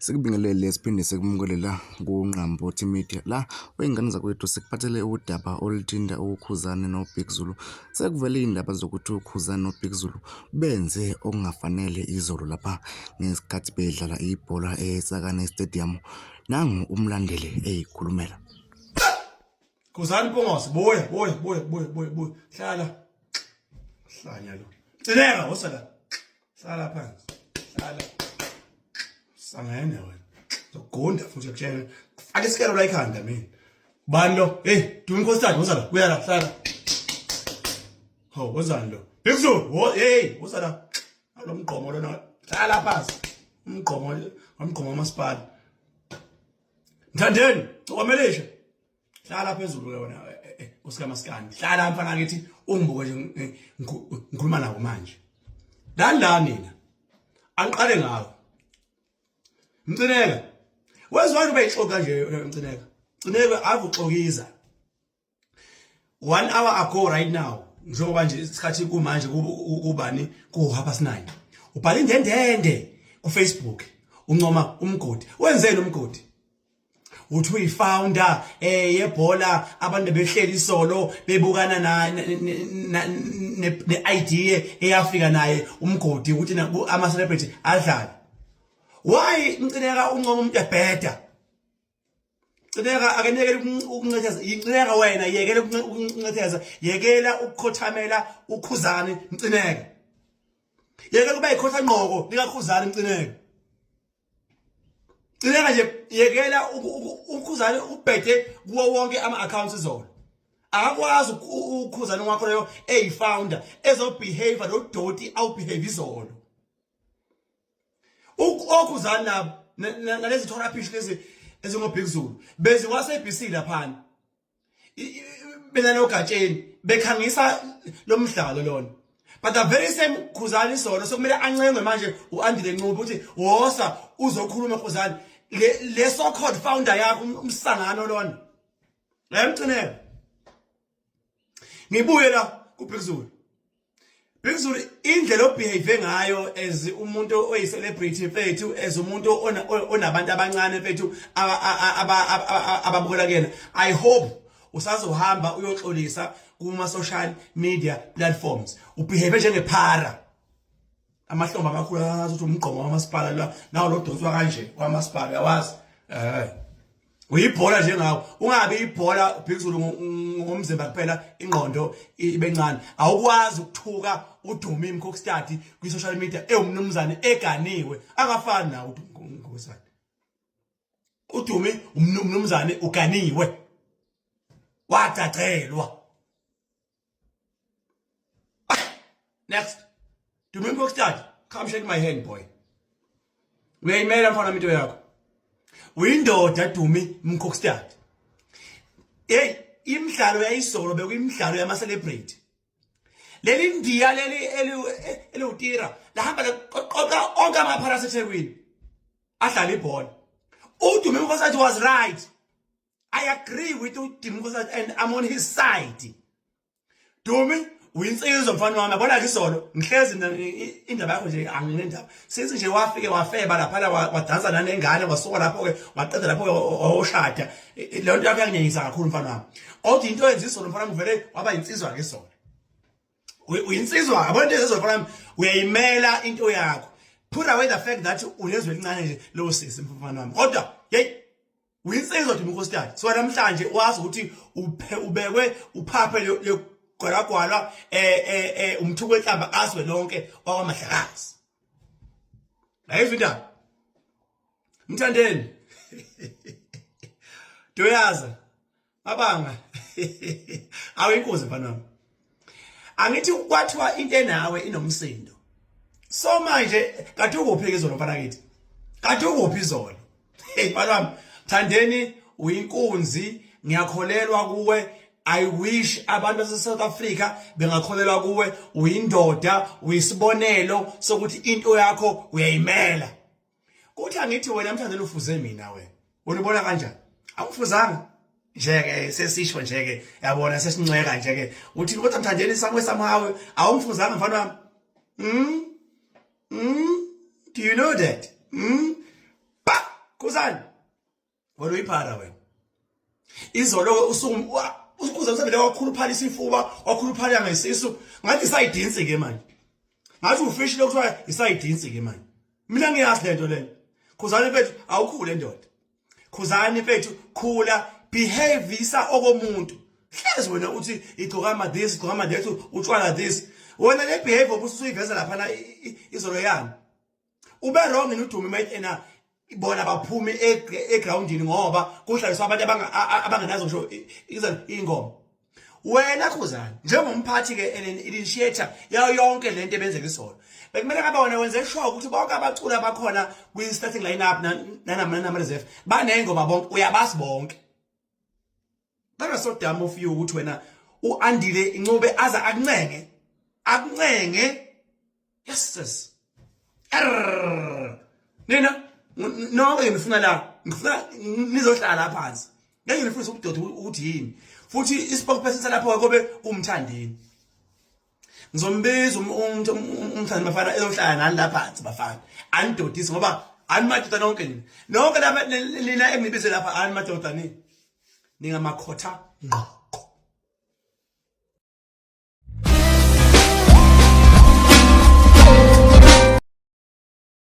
Sikubingelele siphinde sikumukele la kuNqambothi Media la wey'ngane zakwethu sikuphathele udaba oluthinta uKhuzani noBig Zulu. Sekuvele iy'ndaba zokuthi uKhuzani noBig Zulu benze okungafanele izolo lapha ngesikhathi bedlala ibhola eSakane Stadium. Nangu umlandeli eyikhulumela. Khuzani Mpongose, buya. Hlala. Hlanya lo. Tsineka wosala. Hlala phansi. Hlala. Sangene wena. Zogunda futhi ekutshela. Ake isikelo la ikhanda mina. Bani lo? Hey, Dumi Nkosikazi wosala. Buya la, hlala. Ho, wozani lo? Big Zulu, hey, wosala. Alo mgqomo lona. Hlala phansi. Umgqomo wamasipala. Mthandeni, ukwamelisha. Hlala phezulu wena usikamasikandi. Hlala mfana ngithi ungibuke nje ngikhuluma nawe manje. La nina. Angiqale ngawe. Mcineka. Wezwani ube ixoka nje Mcineka. Mcineka avuxokiza. 1 hour ago right now. Njengoba nje isikhathi kumanje kubani ku9. Ubhala indendende ku Facebook. Uncoma umgodi. Wenzeni umgodi? Uthi uyifounder yebhola abantu behleli isolo bebukana ne-idea eyafika naye umgodi ukuthi ama celebrity adlale. Why Mcineka uncoma umuntu ebheda? Mcineka akenekele ukuncetheza, Mcineka wena yekela ukuncetheza, yekela ukukhothamela uKhuzani Mcineka. Yekela kuba ikhotha ngqoko likaKhuzani Mcineka. Mcineka nje yekela uKhuzani ubhede kuwo wonke ama-accounts izolo. Akakwazi uKhuzani wakho leyo eyifounder ezobehave nodoti awubehave izolo. uKhuzani nalezi therapists lezi ezingoBig Zulu bezi kwase-ABC laphana. Bena nogatsheni bekhangisa lo mdlalo lona. But the very same Khuzani solo sokumele ancengwe manje uAndile Ncube ukuthi wosa uzokhuluma Khuzani le so called founder yakho umsangano lona. Mcineka. Ngibuye la kuBig Zulu. Big Zulu indlela obehave ngayo as umuntu oyi-celebrity fethu, as umuntu onabantu abancane fethu ababukela kena. I hope usazohamba uyoxolisa kuma social media platforms. Ubehave njengephara. Amahlombe amakhulu azothi umgqomo wamasipala la nawo lo donswa kanje kwamasipala yawazi. Uyibhola njengawe. Ungabe ibhola Big Zulu ngomzimba kuphela ingqondo ibencane. Awukwazi ukuthuka uDumi Mkhokstad kwi social media umnumzane eganiwe. Angafani nawe uDumi Mkhokstad. uDumi umnumzane uganiwe. Watacelwa. Next. Dumi Mkhokstad, come shake my hand boy. Uyayimela mfana into yakho. Uyindoda Dumi Mkhokstad. Hey, imidlalo yayisolo bekuyimidlalo yama celebrity. Leli ndiya leli utira lahamba qoqa onke amaphara eThekwini adlala ibhola. uDumi Mkhokstad was right. I agree with uDumi Mkhokstad and I'm on his side. Dumi uyinsizwa mfana wami yabona ke isolo ngihlezi indaba yakho nje anginendaba since nje wafike wafeba lapha wadansa nanengane wasuka lapho ke waqeda lapho oshada le nto yakho yanginyanyisa kakhulu mfana wami. Othi into yenza isolo mfana wami vele waba insizwa ke isolo. Uyinsizwa yabona into ezizolo mfana wami uyayimela into yakho. Put away the fact that unezwe elincane nje lo sisi mfana wami. Kodwa hey uyinsizwa Dumi Mkhokstad. So namhlanje wazi ukuthi ubekwe uphaphe le gwalagwala umthuko wenhlamba azwe lonke wakwamahlakazi. Ayizwe indaba. Mthandeni. Doyaza. Abanga. Awuyinkosi mfana wami. Angithi kwathiwa into enawe inomsindo. So manje kathi ukuphi izolo mfana kithi? Kathi ukuphi izolo? Hey mfana wami, Mthandeni uyinkunzi, ngiyakholelwa kuwe. I wish abantu base-South Africa bengakholelwa kuwe. Uyindoda, uyisibonelo sokuthi into yakho uyayimela. Kuthi angithi wena Mthandeni ufuze mina wena. Unibona kanjani? Awufuzanga. Nje sesisho nje yabona sesinceka nje uthi kodwa Mthandeni somehow awumfuzanga mfana wami. Do you know that? Ba Khuzani wena uyiphara wena izolo usukuza usebele wakhuluphala isifuba wakhuluphala ngesisu ngathi isayidinsi ke manje ngathi ufish lokuthiwa isayidinsi ke manje mina ngiyazi lento lena Khuzani mfethu awukhule ndoda Khuzani mfethu khula behavior okomuntu hlezi wena uthi igqokama this igqokama that utshwala this wena le behavior busuyiveza lapha na izolo yami ube wrong uDumi mate ena ibona baphumi egroundini ngoba kuhlaliswa abantu abangenazo ngisho ingoma wena Khuzani njengomphathi ke initiator yayo yonke lento ebenzeka isolo bekumele ngabe wena wenze sure ukuthi bonke abaculi abakhona kwi starting lineup nama reserve banengoma bonke uyabazi bonke baba so dumb of you ukuthi wena uandile incube aza akuncenge yes nina nonke ngifuna la ngifuna nizohlala phansi ngeke ngifuna ukudoda ukuthi yini futhi ispokesperson lapho kobe umthandeni ngizombiza umthandi bafana ezohlala nani lapha phansi bafana anidodisi ngoba animadoda nonke lapha nina engibize lapha animadoda ningamakhotha ngqo